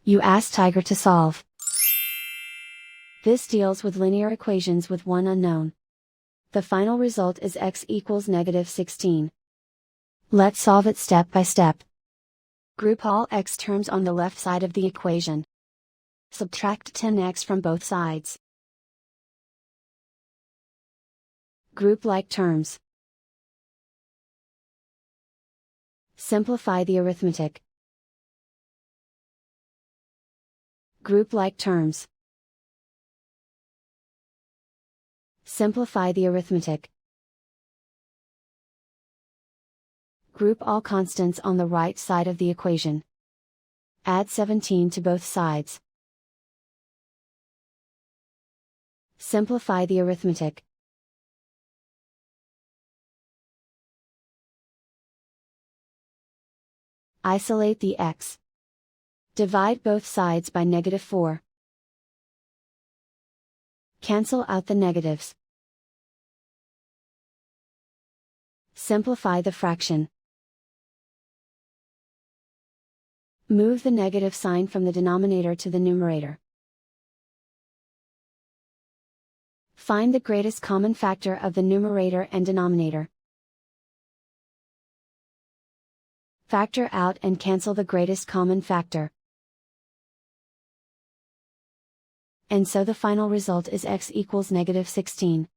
You ask Tiger to solve. This deals with linear equations with one unknown. The final result is x equals -16. Let's solve it step by step. Group all x terms on the left side of the equation. Subtract 10x from both sides. Group like terms. Simplify the arithmetic. Group like terms. Simplify the arithmetic. Group all constants on the right side of the equation. Add 17 to both sides. Simplify the arithmetic. Isolate the x. Divide both sides by -4. Cancel out the negatives. Simplify the fraction. Move the negative sign from the denominator to the numerator. Find the greatest common factor of the numerator and denominator. Factor out and cancel the greatest common factor. And so the final result is x equals -16.